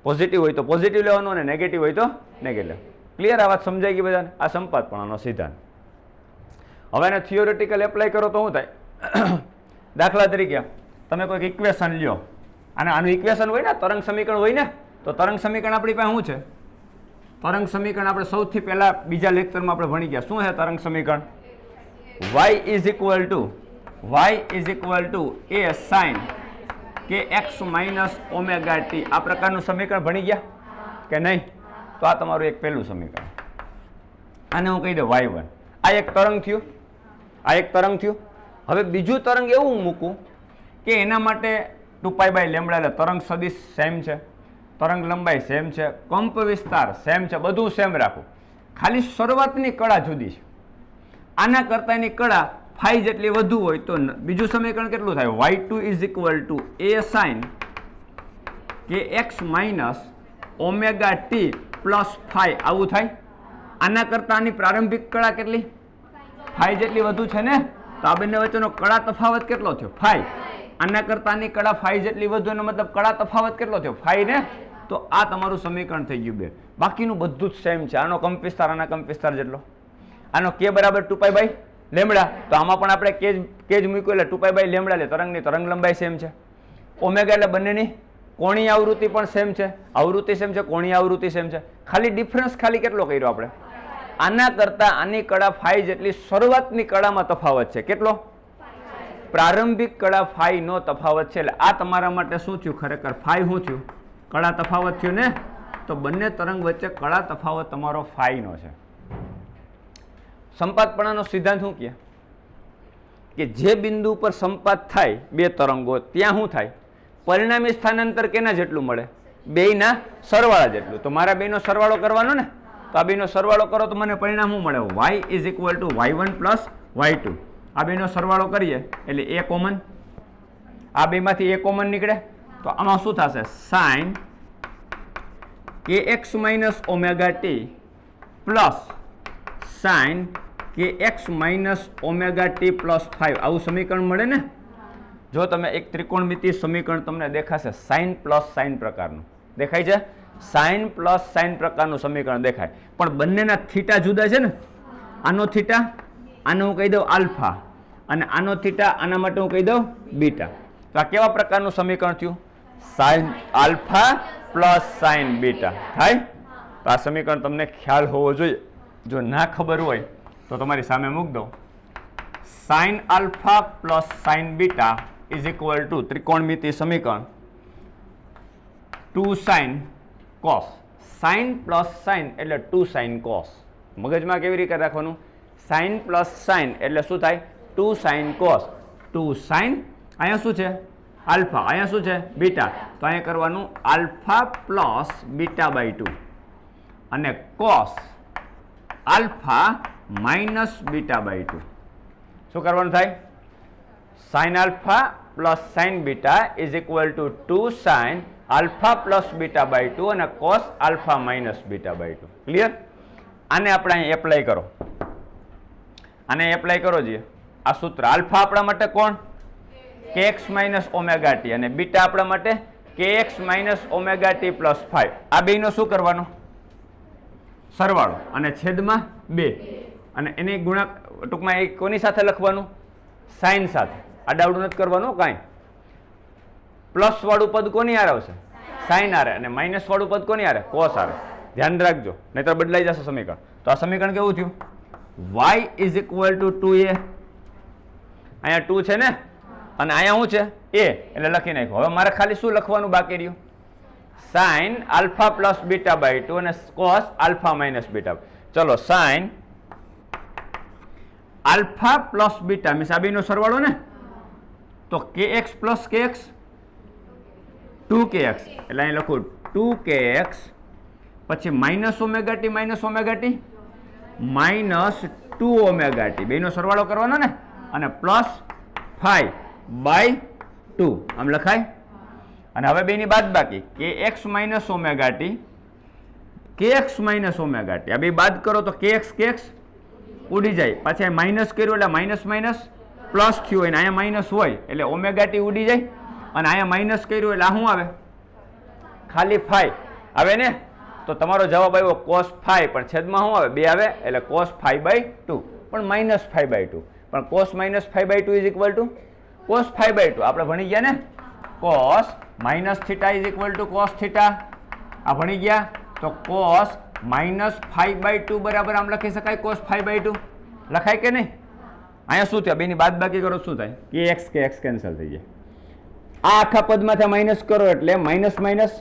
A: પોઝિટિવ હોય તો પોઝિટિવ લેવાનું અને નેગેટિવ હોય તો નેગેટિવ. ક્લિયર? આ વાત સમજાઈ ગઈ બધાને? આ સંપાતપણાનો સિદ્ધાંત. હવે એને થિયોરિટિકલ એપ્લાય કરો તો શું થાય? દાખલા તરીકે તમે કોઈક ઇક્વેશન લ્યો અને આનું ઇક્વેશન હોય ને, તરંગ સમીકરણ હોય ને, તો તરંગ સમીકરણ આપણી પાસે શું છે? તરંગ સમીકરણ આપણે સૌથી પહેલા બીજા લેક્ચરમાં આપણે ભણી ગયા. શું છે તરંગ સમીકરણ? y is equal to a sin kx minus omega t. આ પ્રકારનું સમીકરણ ભણી ગયા કે નહીં? તો આ તમારું એક પહેલું સમીકરણ. આને હું કહી દઉં y1. આ એક તરંગ થયું. હવે બીજું તરંગ એવું મૂકું કે એના માટે 2π/λ એટલે તરંગ સદિશ સેમ છે, તરંગ લંબાઈ સેમ છે, કંપ વિસ્તાર સેમ છે, બધું સેમ રાખું. ખાલી શરૂઆતની કળા જુદી છે. આના કરતા એની કળા ફાઈ જેટલી વધુ હોય તો બીજું સમીકરણ કેટલું થાય? y2 is equal to a sin kx minus omega t plus phi. આવું થાય. આના કરતા આની પ્રારંભિક કળા કેટલી? ફાઈ જેટલી વધુ છે ને. તો આ બંને વચ્ચેનો કળા તફાવત કેટલો થયો? ફાઈ. આના કરતા આની કળા ફાઈ જેટલી વધુ એનો મતલબ કળા તફાવત કેટલો થયો? ફાઈ ને. તો આ તમારું સમીકરણ થઈ ગયું 2. બાકીનું બધું જ સેમ છે. આનો કંપ વિસ્તાર આના કંપ વિસ્તાર જેટલો. આનો k બરાબર 2π/λ. તો આમાં પણ આપણે કેજ મૂક્યું એટલે 2π/λ એટલે તરંગની તરંગ લંબાઈ સેમ છે. ઓમેગા એટલે બંનેની કોણીય આવૃત્તિ પણ સેમ છે. આવૃત્તિ સેમ છે, કોણીય આવૃત્તિ સેમ છે. ખાલી ડિફરન્સ ખાલી કેટલો કર્યો આપણે? આના કરતા આની કળા ફાઈ જેટલી શરૂઆતની કળામાં તફાવત છે. કેટલો? પ્રારંભિક કળા ફાઈ નો તફાવત છે. એટલે આ તમારા માટે શું થયું? ખરેખર ફાઈ શું થયું? કળા તફાવત થયું ને. તો બંને તરંગ વચ્ચે કળા તફાવત તમારો ફાઈ નો છે. સંપાતપણાનો સિદ્ધાંત શું કહે કે જે બિંદુ પર સંપાત થાય 2 તરંગો ત્યાં શું થાય? પરિણામી સ્થાનાંતર કેના જેટલું મળે? 2ના સરવાળા જેટલું. તો મારા 2નો સરવાળો કરવાનો ને. તો આ 2નો સરવાળો કરો તો મને પરિણામ શું મળે? y is equal to y1 plus y2. આ 2નો સરવાળો કરીએ એટલે a કોમન. આ 2માંથી a કોમન નીકળે તો આમાં શું થશે? sin kx minus omega t plus sin kx minus omega t plus 5. આવું સમીકરણ મળે ને. જો તમે એક ત્રિકોણમિતિય સમીકરણ તમને દેખાશે sin પ્લસ sin પ્રકારનું દેખાય છે. sin પ્લસ sin પ્રકારનું સમીકરણ દેખાય પણ બંનેના થીટા જુદા છે ને. આનો થીટા આને હું કહી દઉં આલ્ફા અને આનો થીટા આના માટે હું કહી દઉં બીટા. તો આ કેવા પ્રકારનું સમીકરણ થયું? sin alpha plus sin beta થાય. તો આ સમીકરણ તમને ખ્યાલ હોવો જોઈએ. જો ના ખબર હોય તો તમારી સામે મૂક દો. sin alpha plus sin beta is equal two ત્રિકોણમિતિય સમીકરણ 2 sin cos. sin plus sin એટલે 2 sin cos. મગજમાં કેવી રીતે રાખવાનું? સાઇન પ્લસ સાઇન એટલે શું થાય? 2 સાઇન કોસ. 2 સાઇન, અહીંયા શું છે? આલ્ફા, અહીંયા શું છે? બીટા. તો અહીંયા કરવાનું આલ્ફા પ્લસ બીટા બાય 2 અને cos alpha minus beta by 2. શું કરવાનું થાય? Sine alpha plus sine beta is equal to 2 sine alpha plus beta by 2 અને cos alpha minus beta by 2. Clear? આને આપણે અહીં એપ્લાય કરો, આને એપ્લાય કરો જોઈએ. આ સૂત્ર આલ્ફા આપણા માટે કોણ? kx માઇનસ ઓમેગા ટી અને બીટા આપણા માટે kx minus omega T plus 5. આ બેયનો શું કરવાનો? સરવાળો અને છેદમાં 2 અને એને ગુણાક, ટૂંકમાં એ કોની સાથે લખવાનું? સાઇન સાથે. આડાવડું નથી કરવાનું કાંઈ. પ્લસ વાળું પદ કોની હારે આવશે? સાઇન હારે. અને માઇનસ વાળું પદ કોની હારે? કોસ હારે. ધ્યાન રાખજો, નહીતર બદલાઈ જશે સમીકરણ. તો આ સમીકરણ કેવું થયું? y is equal two 2a. અહીંયા 2 છે ને અને અહીંયા શું છે? a. એટલે લખી નાખ્યું. હવે મારે ખાલી શું લખવાનું બાકી રહ્યું? Sine alpha plus beta by 2 અને કોસ આલ્ફા માઇનસ બીટા. ચલો, sine alpha plus beta means આ બેનો સરવાળો ને, તો kx પ્લસ kx 2kx એટલે અહીં લખું 2kx પછી minus omega T minus 2 omega T બેનો સરવાળો કરવાનો ને અને પ્લસ 5 બાય 2 આમ લખાય. અને હવે બેની બાદ બાકી kx minus omega T kx minus omega T. આ બે બાદ કરો તો kx ઉડી જાય. પાછા માઇનસ કર્યું એટલે માઇનસ માઇનસ પ્લસ થયું હોય ને અહીંયા માઇનસ હોય એટલે ઓમેગા ટી ઉડી જાય. અને અહીંયા માઇનસ કર્યું એટલે આ શું આવે? ખાલી 5 આવે ને. તો તમારો જવાબ આવ્યો cos 5 પણ છેદમાં શું આવે? 2 આવે એટલે cos 5 બાય 2 પણ માઇનસ 5 બાય 2 પણ cos minus 5 by 2 is equal to cos 5 by 2. આપણે ભણી ગયા ને cos minus theta is equal to cos theta. આ ભણી ગયા. તો cos માઇનસ 5 બાય 2 બરાબર આમ લખી શકાય cos 5 બાય 2. લખાય કે નહીં? અહીંયા શું થયું? બેની બાદ બાકી કરો શું થાય? kx કેન્સલ થઈ જાય. આ આખા પદમાંથી માઇનસ કરો એટલે minus minus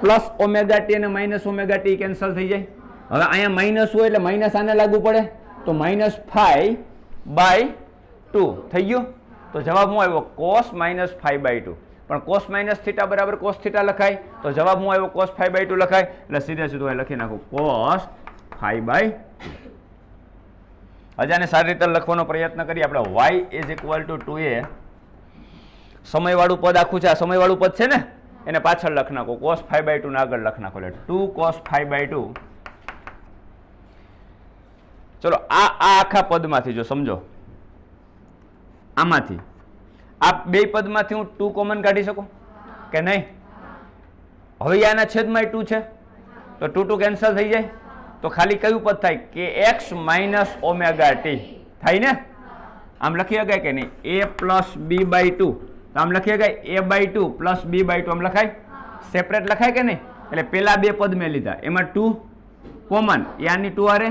A: plus omega T અને માઇનસ ઓમેગા ટી કેન્સલ થઈ જાય. હવે અહીંયા માઇનસ હોય એટલે માઇનસ આને લાગુ પડે તો માઇનસ 5 બાય 2 થઈ ગયું. તો જવાબ શું આવ્યો? cos minus 5 by 2. પણ cos માઇનસ થીટા બરાબર cos થીટા લખાય. તો જવાબ શું આવ્યો? cos 5 બાય 2 લખાય. એટલે સીધે સીધું અહીં લખી નાખું cos 5 બાય 2. હજાને સારી રીતે લખવાનો પ્રયત્ન કરીએ આપણે. y is equal two 2a. સમયવાળું પદ આખું છે, આ સમયવાળું પદ છે ને એને પાછળ લખ નાખો. cos 5 બાય 2 ને આગળ લખ નાખો એટલે 2 cos 5 બાય 2. ચલો, આ આખા પદમાંથી જો સમજો, આમાંથી આ બે પદમાંથી હું 2 કોમન કાઢી શકું કે નહીં? હવે આના છેદમાં 2 છે તો 2 કેન્સલ થઈ જાય. તો ખાલી કયું પદ થાય? kx માઇનસ ઓમેગા ટી થાય ને. આમ લખી શકાય કે નહીં? a plus b by 2. તો આમ લખી શકાય a by 2 plus b by 2. આમ લખાય? સેપરેટ લખાય કે નહીં? એટલે પેલા બે પદ મેં લીધા, એમાં 2 કોમન, યાની 2 આરે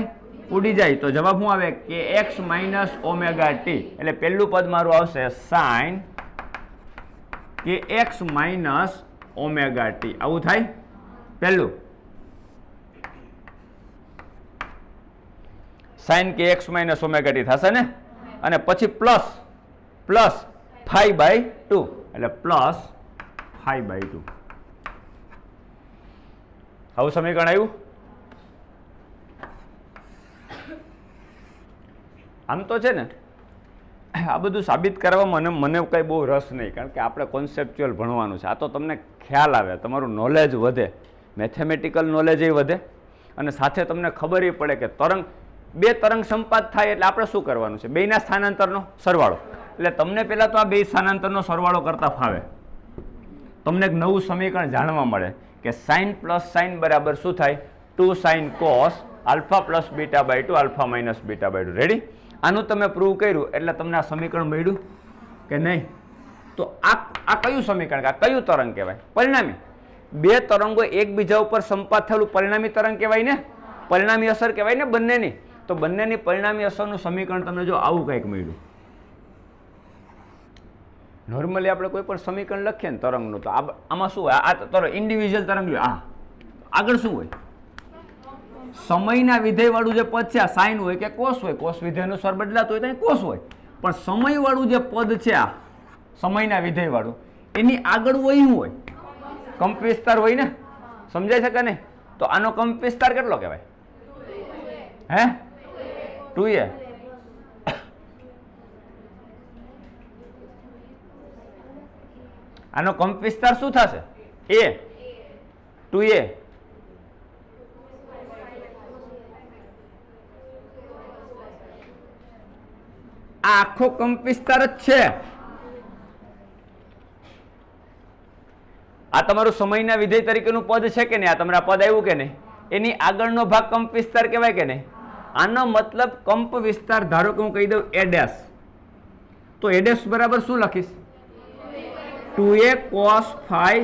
A: ઉડી જાય. તો જવાબ શું આવે? kx minus omega T. એટલે પહેલું પદ મારું આવશે sine kx minus omega T. આવું થાય પહેલું. Sine kx minus omega T થશે ને. અને પછી પ્લસ 5 બાય 2 એટલે પ્લસ 5 બાય 2. આવું સમીકરણ આવ્યું. આમ તો છે ને આ બધું સાબિત કરવામાં મને કંઈ બહુ રસ નહીં, કારણ કે આપણે કોન્સેપ્ચ્યુઅલ ભણવાનું છે. આ તો તમને ખ્યાલ આવે, તમારું નોલેજ વધે, મેથેમેટિકલ નોલેજ એ વધે અને સાથે તમને ખબર એ પડે કે બે તરંગ સંપાત થાય એટલે આપણે શું કરવાનું છે? બેયના સ્થાનાંતરનો સરવાળો. એટલે તમને પહેલાં તો આ બે સ્થાનાંતરનો સરવાળો કરતા ફાવે. તમને એક નવું સમીકરણ જાણવા મળે કે સાઇન પ્લસ સાઇન બરાબર શું થાય? 2 sine cos alpha plus beta by 2 alpha minus beta by 2. Ready? આનું તમે પ્રૂવ કર્યું એટલે તમને આ સમીકરણ મળ્યું કે નહીં? તો આ કયું સમીકરણ, આ કયું તરંગ કહેવાય? પરિણામી. બે તરંગો એકબીજા ઉપર સંપાત થયેલું પરિણામી તરંગ કહેવાય ને, પરિણામી અસર કહેવાય ને બંનેની. તો બંનેની પરિણામી અસરનું સમીકરણ તમને જો આવું કંઈક મળ્યું. નોર્મલી આપણે કોઈ પણ સમીકરણ લખીએ ને તરંગનું, તો આમાં શું હોય? આ તરંગ ઇન્ડિવિજ્યુઅલ તરંગ લ્યો, આગળ શું હોય? સમયના વિધેય વાળું જે પદ છે આ સાઇન હોય કે કોસ હોય, કોસ વિધેય અનુસાર બદલાતું હોય તો કોસ હોય, પણ સમય વાળું જે પદ છે આ સમયના વિધેય વાળું એની આગળ હોય શું હોય? કંપ વિસ્તાર હોય ને, સમજાય છે કે નહીં? તો આનો કંપ વિસ્તાર કેટલો કહેવાય? હે 2a. આનો કંપ વિસ્તાર શું થશે? a 2a. આ આખો કંપ વિસ્તાર જ છે. આ તમારું સમયના વિધેય તરીકેનું પદ છે કે નહીં? આ તમારા પદ આવ્યું કે નહીં? એની આગળનો ભાગ કંપ વિસ્તાર કહેવાય કે નહીં? આનો મતલબ કંપ વિસ્તાર ધારો કે હું કહી દઉં a ડેશ, તો a ડેશ બરાબર શું લખીશ? 2a cos phi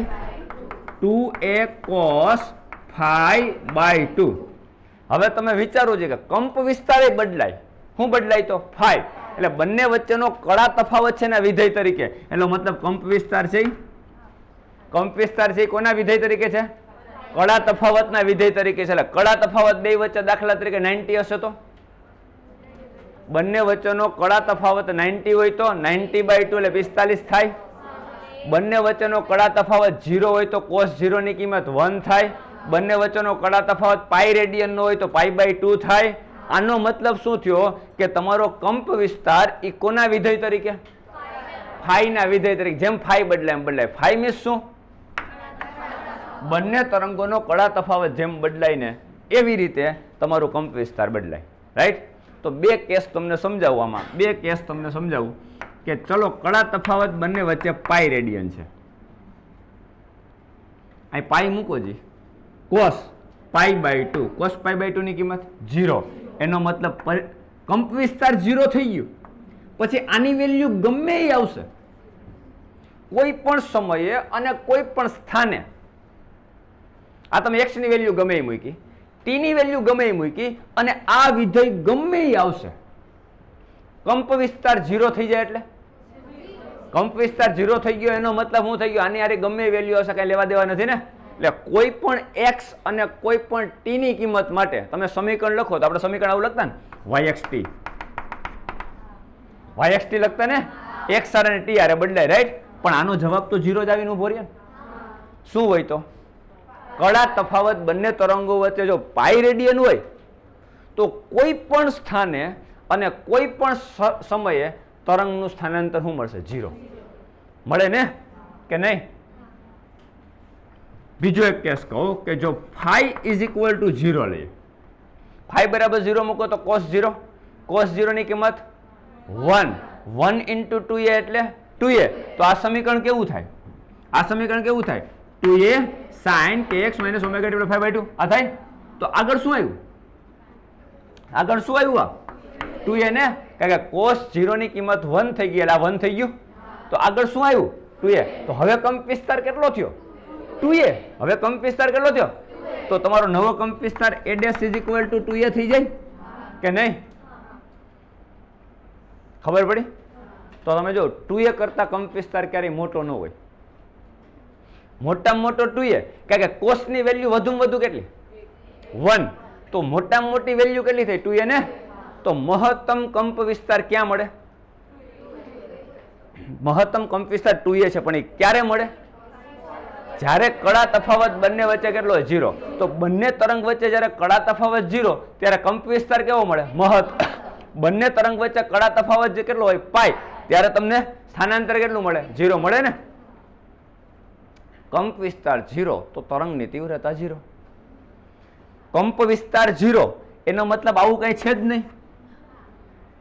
A: 2a cos phi by 2. હવે તમે વિચારો છો કે કંપ વિસ્તાર એ બદલાય. શું બદલાય? તો phi. એટલે બંને વચ્ચેનો કળા તફાવત છે ને વિધેય તરીકે, એનો મતલબ કંપ વિસ્તાર છે. કંપ વિસ્તાર છે કોના વિધેય તરીકે છે? કળા તફાવતના વિધેય તરીકે છે. એટલે કળા તફાવત બે વચ્ચે દાખલા તરીકે 90 હશે તો બંને વચ્ચેનો કળા તફાવત 90 હોય તો 90 by 2 એટલે 45 થાય. બંને વચ્ચેનો કળા તફાવત 0 હોય તો cos 0 ની કિંમત 1 થાય. બંને વચ્ચેનો કળા તફાવત પાઈ રેડિયન નો હોય તો પાઈ by 2 થાય. આનો મતલબ શું થયો કે તમારો કંપ વિસ્તાર એ કોના વિધેય તરીકે? ફાઈ ના વિધેય તરીકે. જેમ ફાઈ બદલાય એમ બદલાય. ફાઈ મીન્સ શું? બંને તરંગોનો કળા તફાવત જેમ બદલાય ને એવી રીતે તમારો કંપ વિસ્તાર બદલાય. રાઈટ? તો બે કેસ તમને સમજાવું. આમાં બે કેસ તમને સમજાવું કે ચલો કળા તફાવત બંને વચ્ચે પાઈ રેડિયન છે. અહીં પાઈ મૂકો જી. Cos pi by 2, cos pi by 2 ની કિંમત 0. એનો મતલબ કંપ વિસ્તાર 0 થઈ ગયું. પછી આની વેલ્યુ ગમે એ આવશે કોઈ પણ સમયે અને કોઈ પણ સ્થાને. આ તમે x ની વેલ્યુ ગમે એ મૂકી, t ની વેલ્યુ ગમે એ મૂકી અને આ વિધેય ગમે એ આવશે. કંપ વિસ્તાર 0 થઈ જાય એટલે કંપ વિસ્તાર 0 થઈ ગયો એનો મતલબ શું થઈ ગયો? આની આરે ગમે એ વેલ્યુ આવશે, કઈ લેવા દેવા નથી ને. એટલે કોઈ પણ x અને કોઈ પણ t ની કિંમત માટે તમે સમીકરણ લખો તો આપણે સમીકરણ આવું લખતા ને yxt લખતા ને, x અને t આરે બદલાય. રાઈટ? પણ આનો જવાબ તો 0 જ આવીને ઉભો રહે. શું હોય તો? કળા તફાવત બંને તરંગો વચ્ચે જો પાઈ રેડિયન હોય તો કોઈ પણ સ્થાને અને કોઈ પણ સમયે તરંગનું સ્થાનાંતર શું મળશે? 0 મળે ને કે નહીં? બીજો એક કેસ કહું કે જો ફાઈ ઇઝ ઇક્વલ ટુ 0 લઈએ, ફાઈ બરાબર 0 મૂકો તો cos 0, cos 0 ની કિંમત 1, 1 into 2a એટલે 2a. તો આ સમીકરણ કેવું થાય? આ સમીકરણ કેવું થાય? 2a sin kx minus omega t / 5/2 આ થાય. તો આગળ શું આવ્યું? આગળ શું આવ્યું? આ 2a ને, કારણ કે cos 0 ની કિંમત 1 થઈ ગઈ એટલે આ 1 થઈ ગયું. તો આગળ શું આવ્યું? 2a. તો હવે કંપ વિસ્તાર કેટલો થયો? 2a. હવે કંપ વિસ્તાર કેટલો થયો? તો તમારો નવો કંપ વિસ્તાર a dash is equal to 2a થઈ જાય કે નહીં? ખબર પડી? તો તમે જો 2a કરતા કંપ વિસ્તાર ક્યારેય મોટો ન હોય. મોટામાં મોટો 2a, કારણ કે કોસ ની વેલ્યુ વધુમાં વધુ કેટલી? 1. તો મોટામાં મોટી વેલ્યુ કેટલી થઈ? 2a ને. તો મહત્તમ કંપ વિસ્તાર ક્યાં મળે? મહત્તમ કંપ વિસ્તાર 2a છે, પણ એ ક્યારે મળે? જ્યારે કળા તફાવત બંને વચ્ચે કેટલો હોય? 0. તો બંને તરંગ વચ્ચે જ્યારે કળા તફાવત 0 ત્યારે કંપ વિસ્તાર કેવો મળે? બંને તરંગ વચ્ચે કળા તફાવત જે કેટલો હોય? પાઈ. ત્યારે તમને સ્થાનાંતર કેટલું મળે? 0 મળે ને. કંપ વિસ્તાર 0 તો તરંગની તીવ્રતા 0. કંપ વિસ્તાર 0 એનો મતલબ આવું કઈ છે જ નહીં.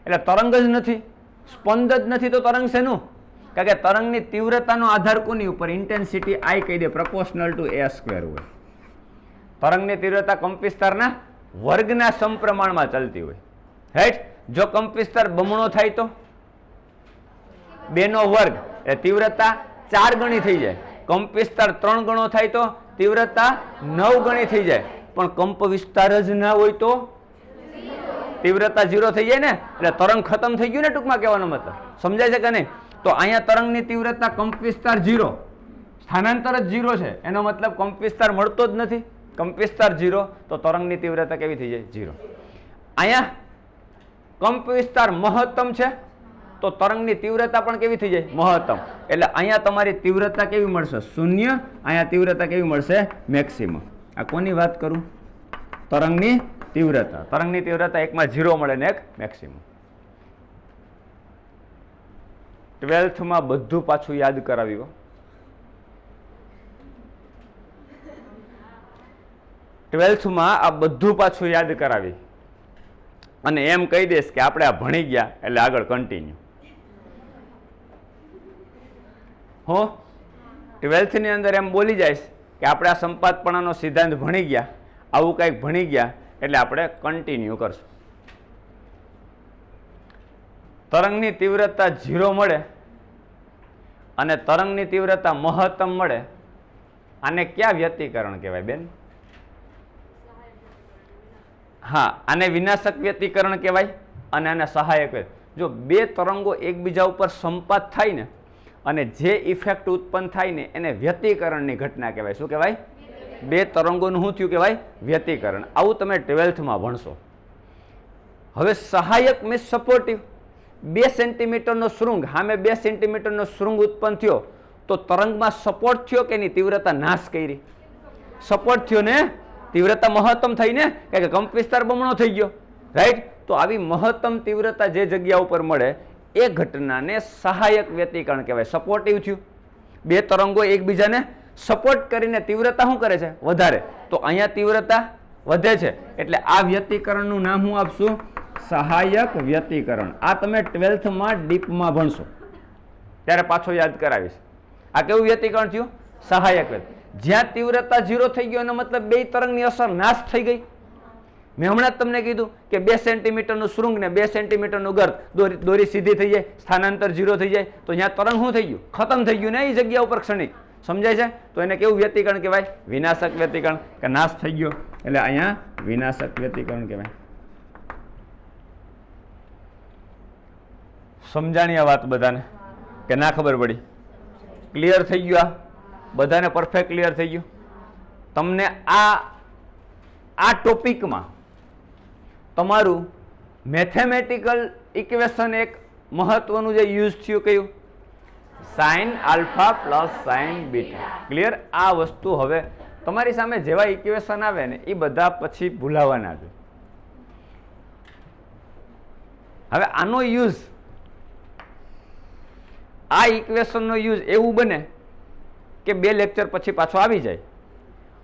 A: એટલે તરંગ જ નથી, સ્પંદ જ નથી, તો તરંગ શેનું? કારણ કે તરંગની તીવ્રતાનો આધાર કોની ઉપર? ઇન્ટેન્સિટી I કહી દે, પ્રપોર્શનલ ટુ a² હોય. તરંગની તીવ્રતા કંપ વિસ્તારના વર્ગના સમપ્રમાણમાં ચાલતી હોય. રાઈટ? જો કંપ વિસ્તાર બમણો થાય તો 2 નો વર્ગ એ તીવ્રતા 4 ગણી થઈ જાય. કંપ વિસ્તાર 3 ગણો થાય તો તીવ્રતા 9 ગણી થઈ જાય. પણ કંપ વિસ્તાર જ ના હોય તો તીવ્રતા 0 થઈ જાય ને. એટલે તરંગ ખતમ થઈ ગયું ને, ટૂંકમાં કહેવાનો મતલબ. સમજાય છે કે નહીં? તો અહીંયા તરંગની તીવ્રતા કંપ વિસ્તાર 0, સ્થાનાંતર જ 0 છે. એનો મતલબ કંપ વિસ્તાર મળતો જ નથી. કંપ વિસ્તાર 0 તો તરંગની તીવ્રતા કેવી થઈ જાય? 0. અહીંયા કંપ વિસ્તાર મહત્તમ છે તો તરંગની તીવ્રતા પણ કેવી થઈ જાય? મહત્તમ. એટલે અહીંયા તમારી તીવ્રતા કેવી મળશે? 0. અહીંયા તીવ્રતા કેવી મળશે? મેક્સિમમ. આ કોની વાત કરું? તરંગની તીવ્રતા. તરંગની તીવ્રતા એકમાં 0 મળે ને એક મેક્સિમમ. 12th માં બધું પાછું યાદ કરાવ્યું. 12th માં આ બધું પાછું યાદ કરાવી અને એમ કહી દઈશ કે આપણે આ ભણી ગયા એટલે આગળ કન્ટિન્યુ. હો 12th ની અંદર એમ બોલી જઈશ કે આપણે આ સંપાતપણાનો સિદ્ધાંત ભણી ગયા, આવું કંઈક ભણી ગયા એટલે આપણે કન્ટિન્યુ કરશું. તરંગની તીવ્રતા 0 મળે અને તરંગની તીવ્રતા મહત્તમ મળે, આને ક્યાં વ્યતિકરણ કહેવાય બેન? હા, આને વિનાશક વ્યતિકરણ કહેવાય અને આને સહાયક. જો બે તરંગો એકબીજા ઉપર સંપાત થાય ને અને જે ઇફેક્ટ ઉત્પન્ન થાય ને એને વ્યતિકરણની ઘટના કહેવાય. શું કહેવાય? બે તરંગોનું શું થયું કહેવાય? વ્યતિકરણ. આવું તમે 12th માં ભણશો. હવે સહાયક મીન્સ સપોર્ટિવ. 2 સેન્ટીમીટરનો શૃંગ, સામે 2 સેન્ટીમીટરનો શૃંગ ઉત્પન્ન થયો તો તરંગમાં સપોર્ટ થયો કે એની તીવ્રતા નાશ કરી? સપોર્ટ થયો ને, તીવ્રતા મહત્તમ થઈ ને, કે કંપ વિસ્તાર બમણો થઈ ગયો, રાઈટ? તો આવી મહત્તમ તીવ્રતા જે જગ્યા ઉપર મળે એ ઘટનાને સહાયક વ્યતિકરણ કહેવાય. સપોર્ટિવ થયું, બે તરંગો એકબીજાને સપોર્ટ કરીને તીવ્રતા શું કરે છે? વધારે. તો અહીંયા તીવ્રતા વધે છે એટલે આ વ્યતિકરણનું નામ હું આપશું? સહાયક વ્યતિકરણ. આ તમે 12th માં ડીપમાં ભણશો ત્યારે પાછો યાદ કરાવીશ. આ કેવું વ્યતિકરણ થયું? સહાયક. જ્યાં તીવ્રતા 0 થઈ ગયો એનો મતલબ બે તરંગની અસર નાશ થઈ ગઈ. મેં હમણાં જ તમને કીધું કે 2 સેન્ટીમીટરનું શૃંગ ને 2 સેન્ટીમીટરનું ગર્ત, દોરી સીધી થઈ જાય, સ્થાનાંતર 0 થઈ જાય તો ત્યાં તરંગ શું થઈ ગયું? ખતમ થઈ ગયું ને એ જગ્યા ઉપર ક્ષણિક. સમજાય છે? તો એને કેવું વ્યતિકરણ કહેવાય? વિનાશક વ્યતિકરણ, કે નાશ થઈ ગયો એટલે અહીંયા વિનાશક વ્યતિકરણ કહેવાય. સમજાણી આ વાત બધાને કે ના ખબર પડી? ક્લિયર થઈ ગયું? આ બધાને પરફેક્ટ ક્લિયર થઈ ગયું? તમને આ ટોપિકમાં તમારું મેથેમેટિકલ ઇક્વેશન એક મહત્વનું જે યુઝ થયું કયું? Sign alpha plus sine beta. Clear? આ વસ્તુ હવે તમારી સામે જેવા ઇક્વેશન આવે ને એ બધા પછી ભૂલાવાના છે. હવે આનો યુઝ, આ ઇક્વેશનનો યુઝ એવું બને કે 2 લેક્ચર પછી પાછો આવી જાય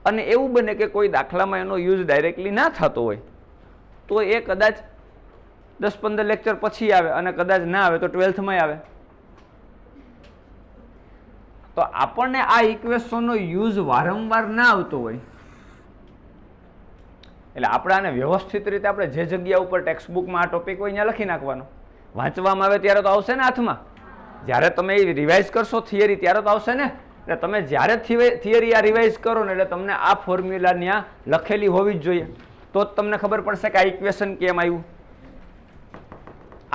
A: અને એવું બને કે કોઈ દાખલામાં એનો યુઝ ડાયરેક્ટલી ના થતો હોય તો એ કદાચ 10-15 લેક્ચર પછી આવે અને કદાચ ના આવે તો 12th માં આવે. તો આપણને આ ઇક્વેશનનો યુઝ વારંવાર ના આવતો હોય એટલે આપણે આને વ્યવસ્થિત રીતે આપણે જે જગ્યા ઉપર ટેક્સ્ટ બુકમાં આ ટોપિક હોય ત્યાં લખી નાખવાનો. વાંચવામાં આવે ત્યારે તો આવશે ને હાથમાં. જ્યારે તમે રિવાઇઝ કરશો થિયરી ત્યારે તો આવશે ને. એટલે તમે જ્યારે થિયરી આ રિવાઇઝ કરો ને એટલે તમને આ ફોર્મ્યુલા ત્યાં લખેલી હોવી જ જોઈએ તો જ તમને ખબર પડશે કે આ ઇક્વેશન કેમ આવ્યું.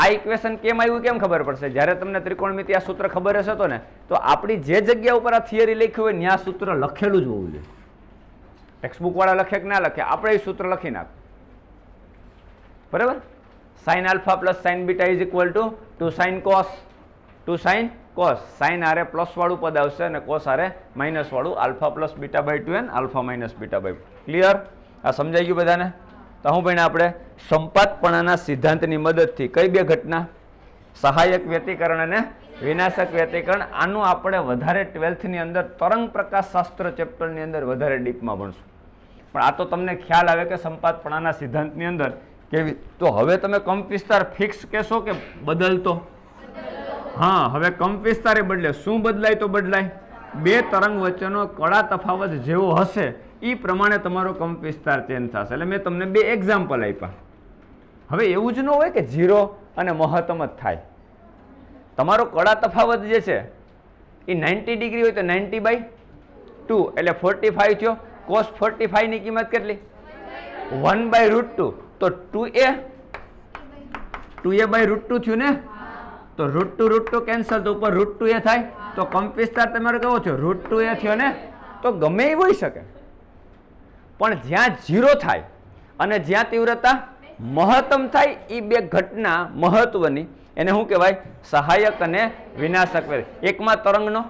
A: આ ઇક્વેશન કેમ આવ્યું કેમ ખબર પડશે? જ્યારે તમને ત્રિકોણમિતિ આ સૂત્ર ખબર હશે તો ને, તો આપણી જે જગ્યા ઉપર આ થિયરી લખ્યું હોય ત્યાં સૂત્ર લખેલું જ હોવું જોઈએ. ટેક્સ્ટબુક વાળા લખે કે ના લખે, આપણે એ સૂત્ર લખી નાખ. બરાબર? Sine alpha plus sine beta is equal to 2 sine cos. 2 sine cos. Sine આરે પ્લસ વાળું પદ આવશે અને કોસ આરે માઇનસ વાળું. Alpha plus beta by 2 and alpha minus beta by 2. Clear? આ સમજાઈ ગયું બધાને? તો હું ભણે આપણે સંપાતપણાના સિદ્ધાંતની મદદથી કઈ બે ઘટના? સહાયક વ્યતિકરણ અને વિનાશક વ્યતિકરણ. આનું આપણે વધારે 12th ની અંદર તરંગ પ્રકાશ શાસ્ત્ર ચેપ્ટરની અંદર વધારે ડીપમાં ભણશું. પણ આ તો તમને ખ્યાલ આવે કે સંપાતપણાના સિદ્ધાંતની અંદર કેવી. તો હવે તમે કંપ વિસ્તાર ફિક્સ કહેશો કે બદલતો? હા, હવે કંપ વિસ્તારે બદલે. શું બદલાય? તો બદલાય બે તરંગ વચ્ચેનો કડા તફાવત જેવો હશે એ પ્રમાણે તમારો કંપ વિસ્તાર ચેન્જ થશે. એટલે મેં તમને 2 એક્ઝામ્પલ આપ્યા. હવે એવું જ ન હોય કે 0 અને મહત્તમ જ થાય. તમારો કડા તફાવત જે છે એ 90 ડિગ્રી હોય તો 90/2 એટલે 45 થયો. cos 45 ની કિંમત કેટલી? 1/√2. તો 2a √2 થયું ને. તો √2 કેન્સલ, તો ઉપર √2a થાય. તો કંપ વિસ્તાર તમારો કેવો થયો? √2a થયો ને. તો ગમે એ હોઈ શકે પણ જ્યાં 0 થાય અને જ્યાં તીવ્રતા મહત્તમ થાય એ બે ઘટના મહત્વની એને શું કહેવાય? સહાયક અને વિનાશક. એકમાં તરંગનો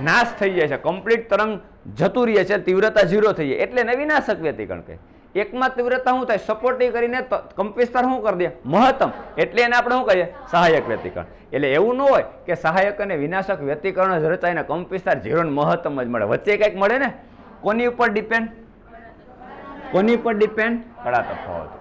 A: નાશ થઈ જાય છે, કમ્પ્લીટ તરંગ જતું રહે છે, તીવ્રતા 0 થઈ જાય એટલે એને વિનાશક વ્યતિકરણ કહે. એકમાં તીવ્રતા શું થાય? સપોર્ટિવ કરીને કંપવિસ્તાર શું કરી દે? મહત્તમ, એટલે એને આપણે શું કહીએ? સહાયક વ્યતિકરણ. એટલે એવું ન હોય કે સહાયક અને વિનાશક વ્યતિકરણ જ રચાય ને કંપવિસ્તાર 0 ને મહત્તમ જ મળે. વચ્ચે કંઈક મળે ને. કોની ઉપર ડિપેન્ડ? કોની ઉપર ડિપેન્ડ? કળા તફાવત.